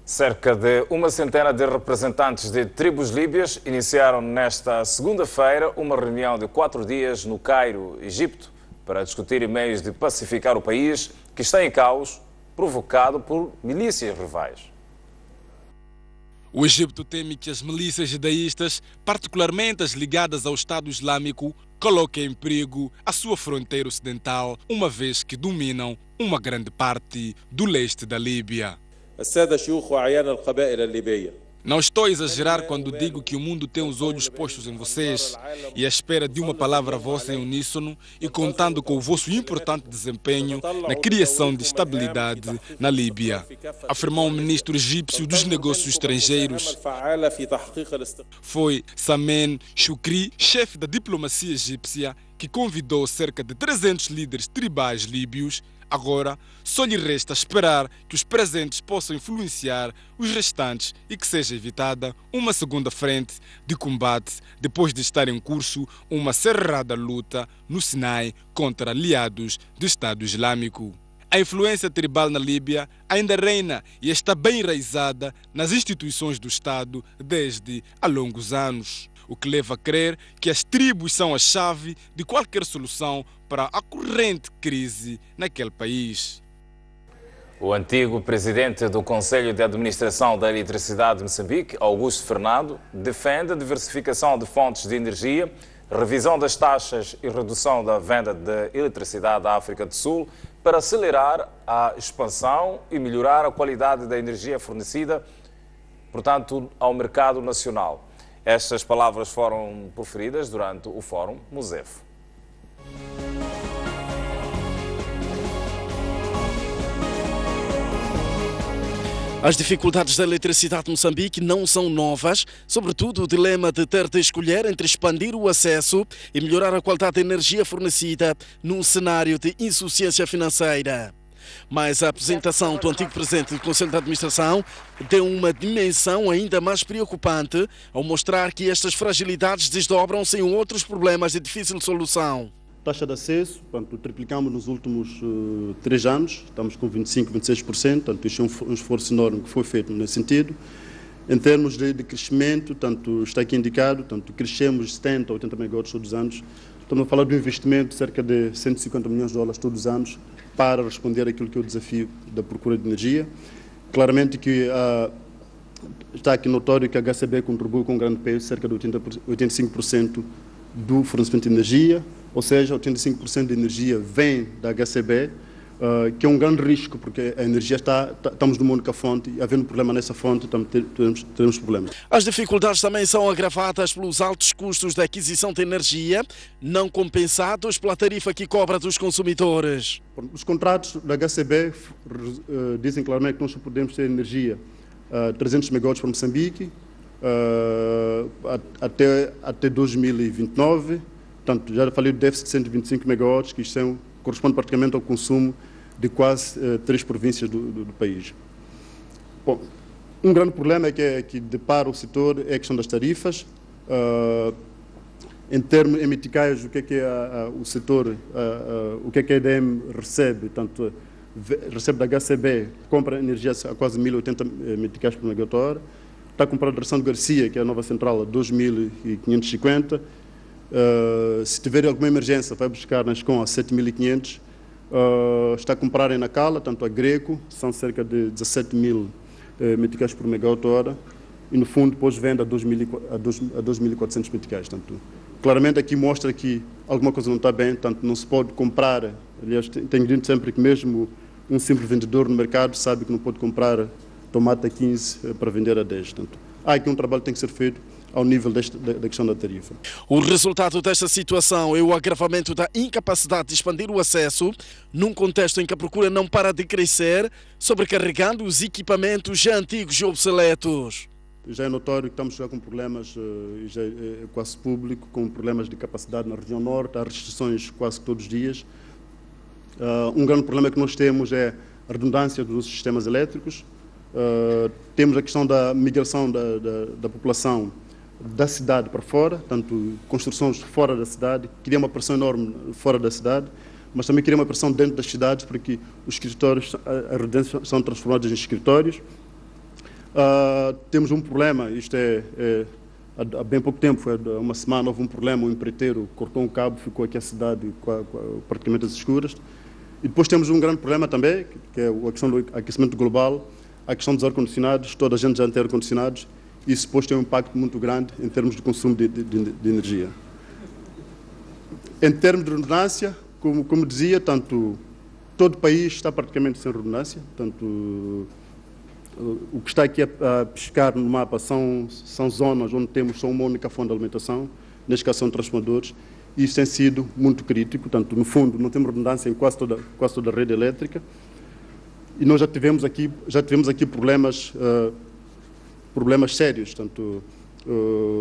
Cerca de 100 de representantes de tribos líbias iniciaram nesta segunda-feira uma reunião de 4 dias no Cairo, Egito, para discutir meios de pacificar o país que está em caos, provocado por milícias rivais. O Egito teme que as milícias judaístas, particularmente as ligadas ao Estado Islâmico, coloquem em perigo a sua fronteira ocidental, uma vez que dominam uma grande parte do leste da Líbia. Não estou a exagerar quando digo que o mundo tem os olhos postos em vocês e à espera de uma palavra vossa em uníssono e contando com o vosso importante desempenho na criação de estabilidade na Líbia, afirmou o ministro egípcio dos negócios estrangeiros. Foi Samen Choukri, chefe da diplomacia egípcia, que convidou cerca de 300 líderes tribais líbios, agora só lhe resta esperar que os presentes possam influenciar os restantes e que seja evitada uma segunda frente de combate depois de estar em curso uma cerrada luta no Sinai contra aliados do Estado Islâmico. A influência tribal na Líbia ainda reina e está bem enraizada nas instituições do Estado desde há longos anos, o que leva a crer que as tribos são a chave de qualquer solução para a corrente crise naquele país. O antigo presidente do Conselho de Administração da Eletricidade de Moçambique, Augusto Fernando, defende a diversificação de fontes de energia, revisão das taxas e redução da venda de eletricidade à África do Sul para acelerar a expansão e melhorar a qualidade da energia fornecida, portanto, ao mercado nacional. Estas palavras foram proferidas durante o Fórum MOSEF. As dificuldades da eletricidade de Moçambique não são novas, sobretudo o dilema de ter de escolher entre expandir o acesso e melhorar a qualidade da energia fornecida num cenário de insuficiência financeira. Mas a apresentação do antigo presidente do Conselho de Administração deu uma dimensão ainda mais preocupante ao mostrar que estas fragilidades desdobram-se em outros problemas de difícil solução. Taxa de acesso, portanto, triplicamos nos últimos 3 anos, estamos com 25%, 26%, portanto, isto é um esforço enorme que foi feito nesse sentido. Em termos de crescimento, tanto está aqui indicado, tanto crescemos 70, 80 megawatts todos os anos. Estamos a falar de um investimento de cerca de 150 milhões de dólares todos os anos para responder àquilo que é o desafio da procura de energia. Claramente que está aqui notório que a HCB contribui com um grande peso, cerca de 85% do fornecimento de energia, ou seja, 85% de energia vem da HCB, que é um grande risco, porque a energia estamos numa única fonte e havendo problema nessa fonte, teremos problemas. As dificuldades também são agravadas pelos altos custos da aquisição de energia, não compensados pela tarifa que cobra dos consumidores. Os contratos da HCB dizem claramente que nós só podemos ter energia 300 megawatts para Moçambique até 2029. Portanto, já falei do déficit de 125 megawatts, que isto corresponde praticamente ao consumo de quase 3 províncias do país. Bom, um grande problema que depara o setor é a questão das tarifas. Em termos meticais, o que é o setor, o que a EDM recebe, tanto recebe da HCB, compra energia a quase 1.080 meticais por megawatt-hora, está a comprar da Ração de Garcia, que é a nova central, a 2.550. Se tiver alguma emergência, vai buscar na Escom a 7.500. Está a comprar em Nacala, tanto a Greco, são cerca de 17.000 meticais por megawatt-hora, e no fundo depois vende a 2.400 meticais. Tanto, claramente aqui mostra que alguma coisa não está bem, tanto não se pode comprar. Aliás, tenho dito sempre que mesmo um simples vendedor no mercado sabe que não pode comprar tomate a 15 para vender a 10. Tanto, há aqui um trabalho que tem que ser feito ao nível da questão da tarifa. O resultado desta situação é o agravamento da incapacidade de expandir o acesso num contexto em que a procura não para de crescer, sobrecarregando os equipamentos já antigos e obsoletos. Já é notório que estamos já com problemas, já é quase público, com problemas de capacidade na região norte, há restrições quase todos os dias. Um grande problema que nós temos é a redundância dos sistemas elétricos. Temos a questão da migração da população da cidade para fora, tanto construções fora da cidade, cria uma pressão enorme fora da cidade, mas também cria uma pressão dentro das cidades, porque os escritórios, as residências são transformadas em escritórios. Temos um problema, isto há bem pouco tempo, foi há uma semana, houve um problema, um empreiteiro cortou um cabo, ficou aqui a cidade praticamente às escuras. E depois temos um grande problema também, que é a questão do aquecimento global, a questão dos ar-condicionados, toda a gente já tem ar-condicionados, e isso depois tem um impacto muito grande em termos de consumo de energia. Em termos de redundância, como dizia, tanto todo o país está praticamente sem redundância, tanto o que está aqui a pescar no mapa são zonas onde temos só uma única fonte de alimentação, neste caso são transformadores, e isso tem sido muito crítico, tanto no fundo não temos redundância em quase toda a rede elétrica, e nós já tivemos aqui problemas sérios, tanto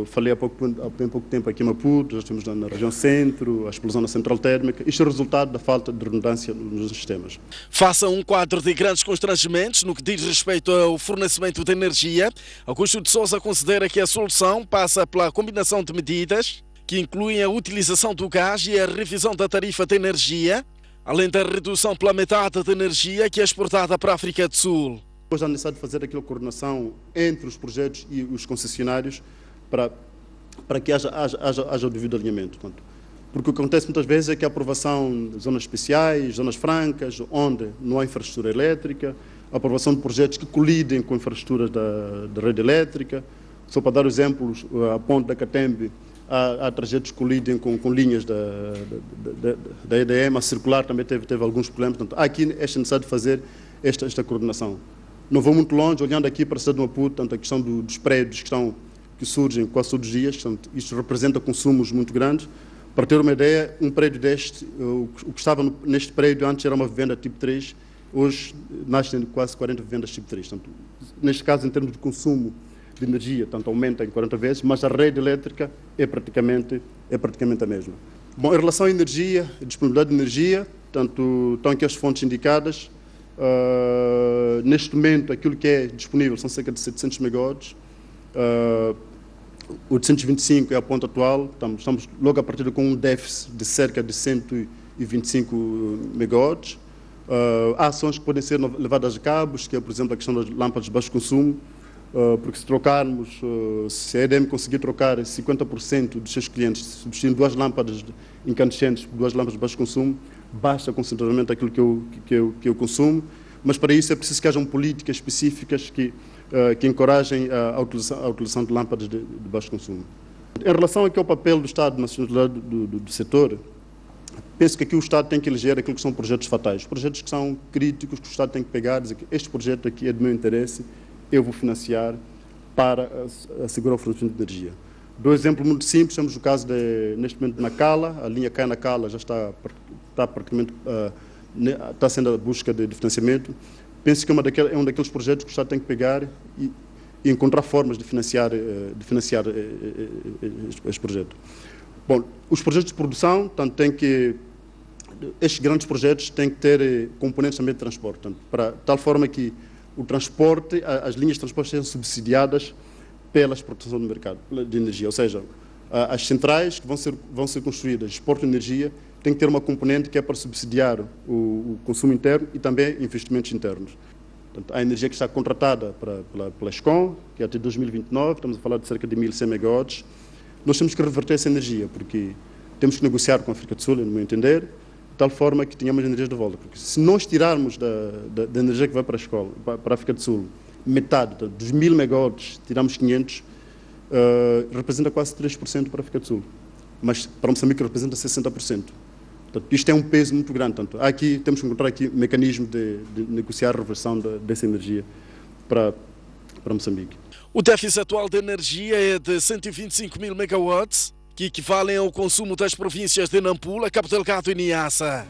Falei há bem pouco tempo aqui em Maputo, já estamos na região centro, a explosão na central térmica. Isto é resultado da falta de redundância nos sistemas. Face a um quadro de grandes constrangimentos no que diz respeito ao fornecimento de energia, Augusto de Sousa considera que a solução passa pela combinação de medidas que incluem a utilização do gás e a revisão da tarifa de energia, além da redução pela metade de energia que é exportada para a África do Sul. Depois há necessidade de fazer aquela coordenação entre os projetos e os concessionários para que haja o devido alinhamento. Porque o que acontece muitas vezes é que a aprovação de zonas especiais, zonas francas, onde não há infraestrutura elétrica, a aprovação de projetos que colidem com infraestruturas da rede elétrica. Só para dar exemplos, a ponte da Catembe, há trajetos que colidem com linhas da EDM, a circular também teve alguns problemas. Portanto, há aqui esta necessidade de fazer esta coordenação. Não vou muito longe, olhando aqui para a cidade de Maputo, tanto a questão dos prédios que surgem quase todos os dias, portanto, isto representa consumos muito grandes. Para ter uma ideia, um prédio deste, o que estava neste prédio antes era uma vivenda tipo 3, hoje nascem quase 40 vivendas tipo 3. Portanto, neste caso, em termos de consumo de energia, tanto aumenta em 40 vezes, mas a rede elétrica é praticamente a mesma. Bom, em relação à energia, a disponibilidade de energia, tanto estão aqui as fontes indicadas. Neste momento, aquilo que é disponível são cerca de 700 megawatts. O de 125 é a ponta atual. Estamos logo a partir com um déficit de cerca de 125 megawatts. Há ações que podem ser levadas a cabo, que é, por exemplo, a questão das lâmpadas de baixo consumo, porque se trocarmos, se a EDM conseguir trocar 50% dos seus clientes, substituindo 2 lâmpadas incandescentes por 2 lâmpadas de baixo consumo, basta concentrarmente aquilo que eu consumo, mas para isso é preciso que hajam políticas específicas que encorajem a utilização de lâmpadas de baixo consumo. Em relação aqui ao papel do Estado na sustentabilidade do setor, penso que aqui o Estado tem que eleger aquilo que são projetos fatais, projetos que são críticos, que o Estado tem que pegar e dizer que este projeto aqui é do meu interesse, eu vou financiar para assegurar o fornecimento de energia. Dou um exemplo muito simples, temos o caso neste momento de Nacala, a linha Cai Nacala já está praticamente, está sendo a busca de financiamento. Penso que é um daqueles projetos que o Estado tem que pegar e encontrar formas de financiar este projeto. Bom, os projetos de produção, tanto estes grandes projetos têm que ter componentes também de transporte, tanto, para tal forma que o transporte, as linhas de transporte sejam subsidiadas pela exportação do mercado de energia, ou seja, as centrais que vão ser construídas, exportam energia, tem que ter uma componente que é para subsidiar o consumo interno e também investimentos internos. Portanto, a energia que está contratada pela ESCOM, que é até 2029, estamos a falar de cerca de 1.100 megawatts, nós temos que reverter essa energia, porque temos que negociar com a África do Sul, no meu entender, de tal forma que tenhamos energias de volta. Porque se nós tirarmos da energia que vai para a escola, para a África do Sul, metade, dos 1.000 megawatts, tiramos 500, representa quase 3% para a África do Sul. Mas para Moçambique representa 60%. Portanto, isto é um peso muito grande. Portanto, temos que encontrar aqui mecanismo de negociar a reversão dessa energia para Moçambique. O déficit atual de energia é de 125.000 megawatts, que equivalem ao consumo das províncias de Nampula, Cabo Delgado e Niassa.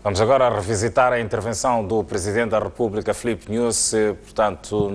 Vamos agora revisitar a intervenção do Presidente da República, Filipe Nyusi, portanto,